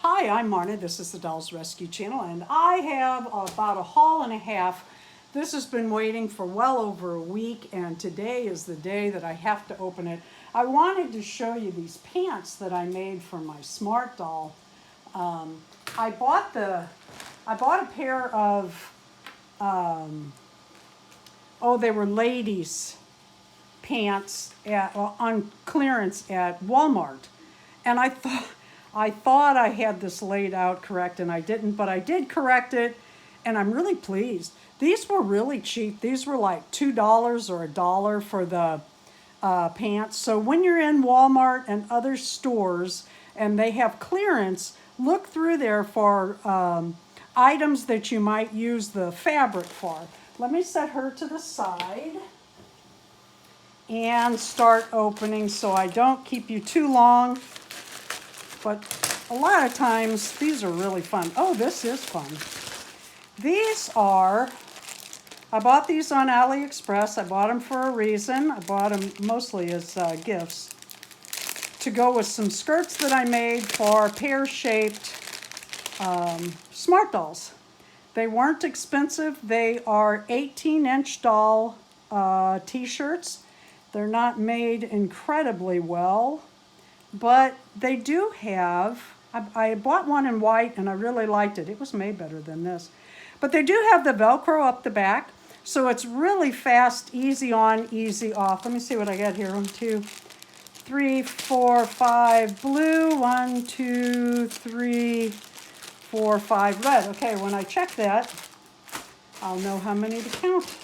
Hi, I'm Marna. This is the Dolls Rescue Channel, and I have about a haul and a half. This has been waiting for well over a week, and today is the day that I have to open it. I wanted to show you these pants that I made for my smart doll. I bought a pair of, they were ladies' pants on clearance at Walmart, and I thought I had this laid out correct, and I didn't, but I did correct it, and I'm really pleased. These were really cheap. These were like $2 or $1 for the pants. So when you're in Walmart and other stores and they have clearance, look through there for items that you might use the fabric for. Let me set her to the side and start opening so I don't keep you too long. But a lot of times, these are really fun. Oh, this is fun. I bought these on AliExpress. I bought them for a reason. I bought them mostly as gifts to go with some skirts that I made for pear-shaped smart dolls. They weren't expensive. They are 18-inch doll t-shirts. They're not made incredibly well. But they do have, I bought one in white and I really liked it. It was made better than this. But they do have the Velcro up the back. So it's really fast, easy on, easy off. Let me see what I got here. 1, 2, 3, 4, 5 blue. 1, 2, 3, 4, 5 red. Okay, when I check that, I'll know how many to count.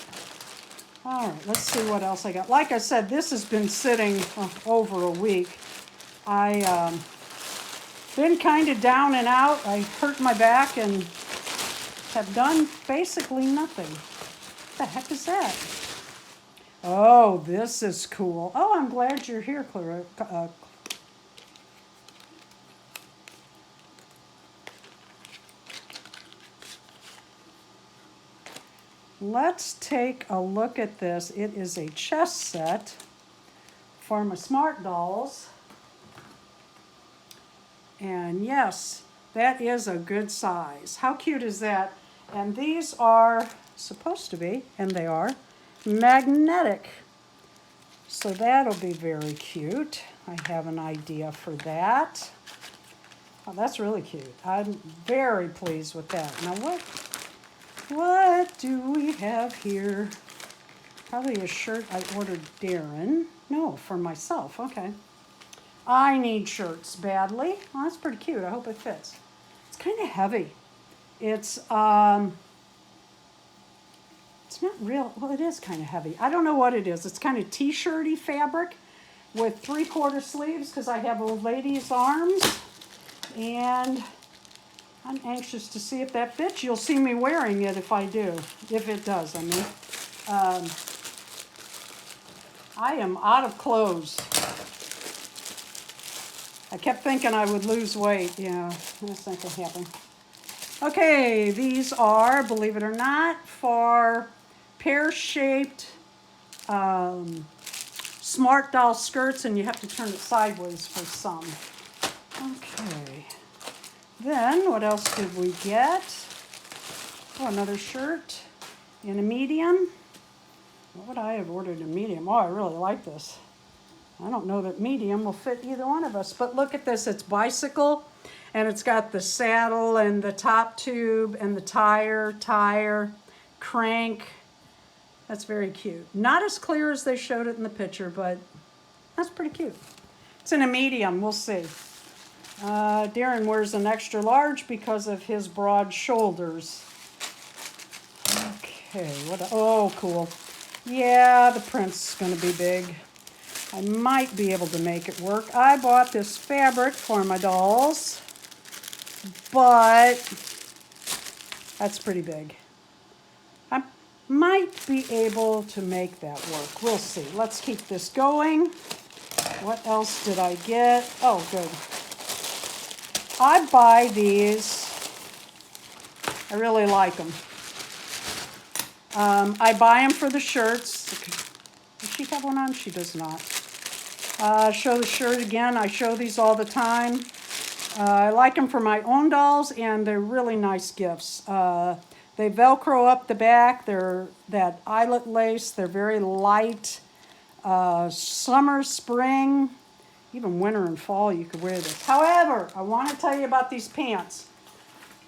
All right, let's see what else I got. Like I said, this has been sitting over a week. Been kind of down and out. I hurt my back and have done basically nothing. What the heck is that? Oh, this is cool. Oh, I'm glad you're here, Clara. Let's take a look at this. It is a chess set for my smart dolls. And yes, that is a good size. How cute is that? And these are supposed to be, and they are, magnetic. So that'll be very cute. I have an idea for that. Oh, that's really cute. I'm very pleased with that. Now what do we have here? Probably a shirt I ordered Darren. No, for myself, okay. I need shirts badly. Well, that's pretty cute. I hope it fits. It's kind of heavy. It's not real. Well, it is kind of heavy. I don't know what it is. It's kind of t-shirty fabric with 3/4 sleeves because I have old lady's arms. And I'm anxious to see if that fits. You'll see me wearing it if I do. If it does, I mean. I am out of clothes. I kept thinking I would lose weight. Yeah, that's not gonna happen. Okay, these are, believe it or not, for pear-shaped smart doll skirts, and you have to turn it sideways for some. Okay. Then, what else did we get? Oh, another shirt in a medium. What would I have ordered in medium? Oh, I really like this. I don't know that medium will fit either one of us, but look at this. It's bicycle, and it's got the saddle and the top tube and the tire, crank. That's very cute. Not as clear as they showed it in the picture, but that's pretty cute. It's in a medium. We'll see. Darren wears an extra large because of his broad shoulders. Okay, oh, cool. Yeah, the print's going to be big. I might be able to make it work. I bought this fabric for my dolls, but that's pretty big. I might be able to make that work. We'll see. Let's keep this going. What else did I get? Oh, good. I buy these. I really like them. I buy them for the shirts. Does she have one on? She does not. Show the shirt again. I show these all the time. I like them for my own dolls, and they're really nice gifts. They Velcro up the back. They're that eyelet lace. They're very light. Summer, spring, even winter and fall, you could wear this. However, I want to tell you about these pants.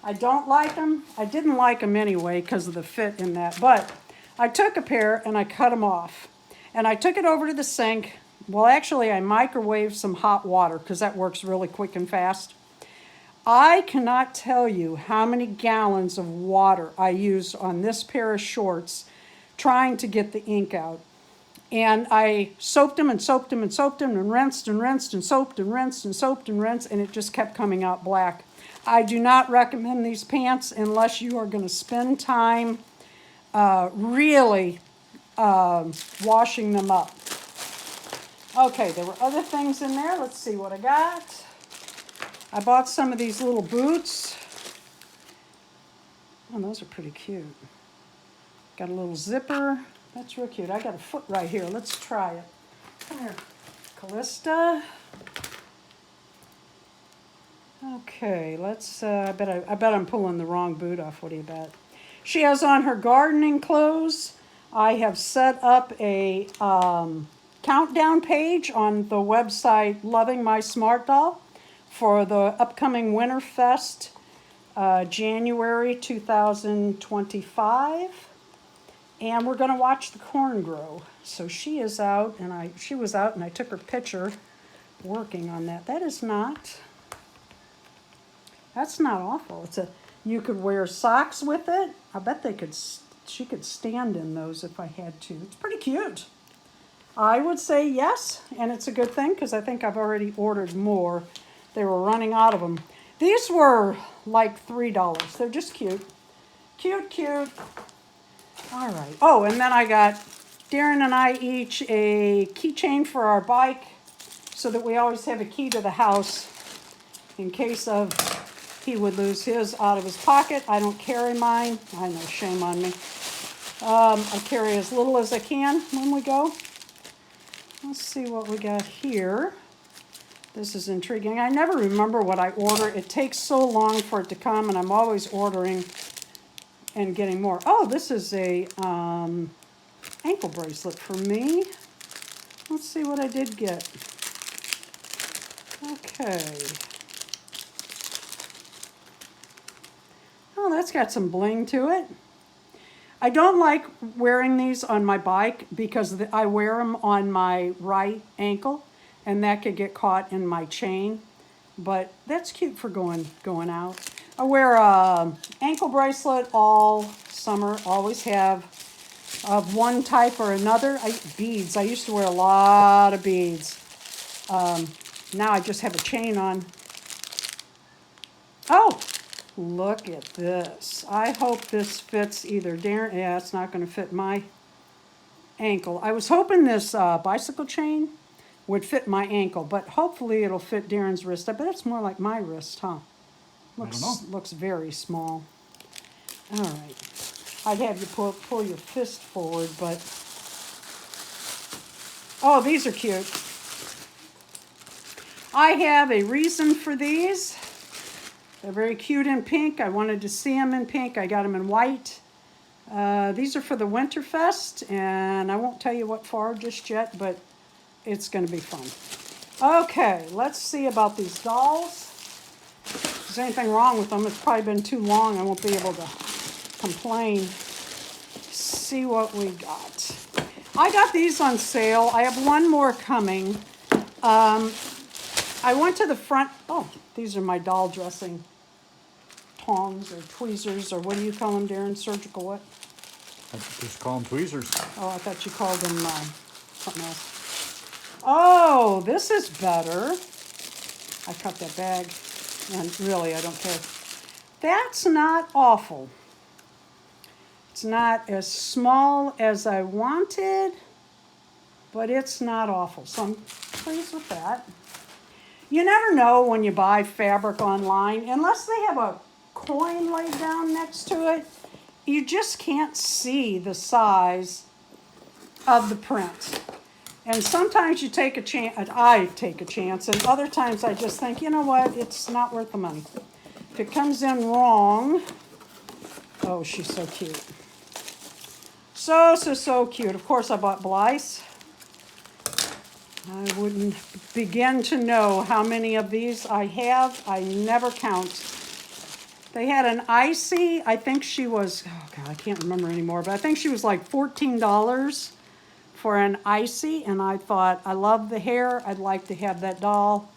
I don't like them. I didn't like them anyway because of the fit in that. But I took a pair and I cut them off. And I took it over to the sink. Well, actually, I microwaved some hot water because that works really quick and fast. I cannot tell you how many gallons of water I used on this pair of shorts trying to get the ink out. And I soaped them and soaped them and soaped them and rinsed and rinsed and soaped and rinsed and soaped and rinsed, and it just kept coming out black. I do not recommend these pants unless you are going to spend time really washing them up. Okay, there were other things in there. Let's see what I got. I bought some of these little boots. Oh, those are pretty cute. Got a little zipper. That's real cute. I got a foot right here. Let's try it. Come here, Callista. Okay, let's. I bet I'm pulling the wrong boot off. What do you bet? She has on her gardening clothes. I have set up a countdown page on the website Loving My Smart Doll for the upcoming Winterfest, January 2025. And we're going to watch the corn grow. So she is out, and she was out, and I took her picture working on that. That's not awful. You could wear socks with it. I bet she could stand in those if I had to. It's pretty cute. I would say yes, and it's a good thing because I think I've already ordered more. They were running out of them. These were like $3. They're just cute. Cute, cute. All right. Oh, and then I got Darren and I each a keychain for our bike so that we always have a key to the house in case of he would lose his out of his pocket. I don't carry mine. I know, shame on me. I carry as little as I can when we go. Let's see what we got here. This is intriguing. I never remember what I order. It takes so long for it to come, and I'm always ordering and getting more. Oh, this is a ankle bracelet for me. Let's see what I did get. Okay. Oh, that's got some bling to it. I don't like wearing these on my bike because I wear them on my right ankle, and that could get caught in my chain. But that's cute for going out. I wear a ankle bracelet all summer. Always have of one type or another. Beads. I used to wear a lot of beads. Now I just have a chain on. Oh, look at this. I hope this fits either Darren. Yeah, it's not going to fit my ankle. I was hoping this bicycle chain would fit my ankle, but hopefully it'll fit Darren's wrist. I bet it's more like my wrist, huh? Looks very small. All right. I'd have you pull your fist forward, but... Oh, these are cute. I have a reason for these. They're very cute in pink. I wanted to see them in pink. I got them in white. These are for the Winterfest, and I won't tell you what for just yet, but it's going to be fun. Okay, let's see about these dolls. If there's anything wrong with them, it's probably been too long. I won't be able to complain. See what we got. I got these on sale. I have one more coming. I went to the front. Oh, these are my doll dressing tongs or tweezers, or what do you call them, Darren? Surgical what? I just call them tweezers. Oh, I thought you called them something else. Oh, this is better. I cut that bag, and really, I don't care. That's not awful. It's not as small as I wanted, but it's not awful. So I'm pleased with that. You never know when you buy fabric online, unless they have a coin laid down next to it, you just can't see the size of the print. And sometimes you take a chance, I take a chance, and other times I just think, you know what, it's not worth the money. If it comes in wrong, oh, she's so cute. So cute. Of course, I bought Blythe. I wouldn't begin to know how many of these I have. I never count. They had an icy, I think she was, oh God, I can't remember anymore, but I think she was like $14 for an icy, and I thought, I love the hair, I'd like to have that doll,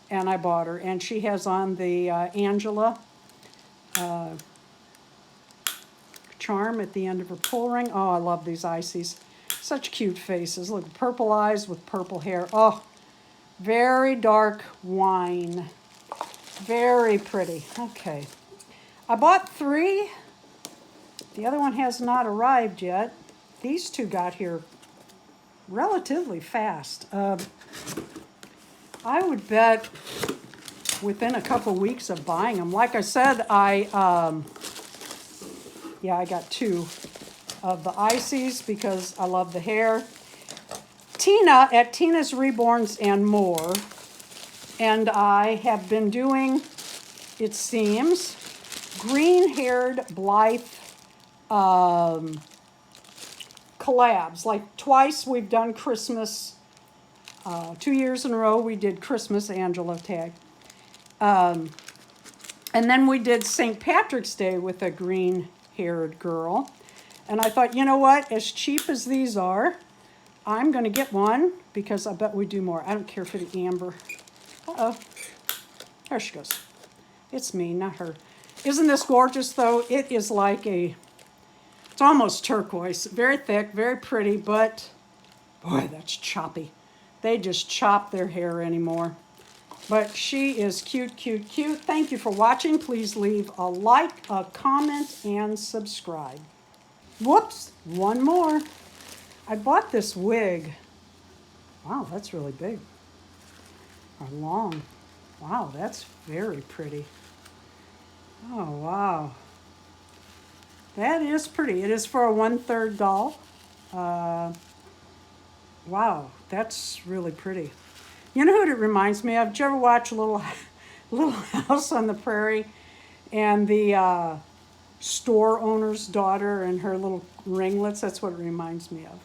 and I bought her. And she has on the Angela charm at the end of her pull ring. Oh, I love these ices. Such cute faces. Look, purple eyes with purple hair. Oh, very dark wine. Very pretty. Okay. I bought 3. The other one has not arrived yet. These 2 got here relatively fast. I would bet within a couple weeks of buying them. Like I said, I got 2 of the ices because I love the hair. Tina at Tina's Reborns and More, and I have been doing, it seems, green-haired Blythe collabs. Like twice we've done Christmas. 2 years in a row we did Christmas Angela tag. And then we did St. Patrick's Day with a green-haired girl. And I thought, you know what? As cheap as these are, I'm going to get one because I bet we do more. I don't care for the amber. Uh-oh. There she goes. It's me, not her. Isn't this gorgeous, though? It is like it's almost turquoise. Very thick, very pretty, but boy, that's choppy. They just chop their hair anymore. But she is cute, cute, cute. Thank you for watching. Please leave a like, a comment, and subscribe. Whoops, one more. I bought this wig. Wow, that's really big. Or long. Wow, that's very pretty. Oh, wow. That is pretty. It is for a 1/3 doll. Wow, that's really pretty. You know what it reminds me of? Did you ever watch Little House on the Prairie? And the store owner's daughter and her little ringlets? That's what it reminds me of.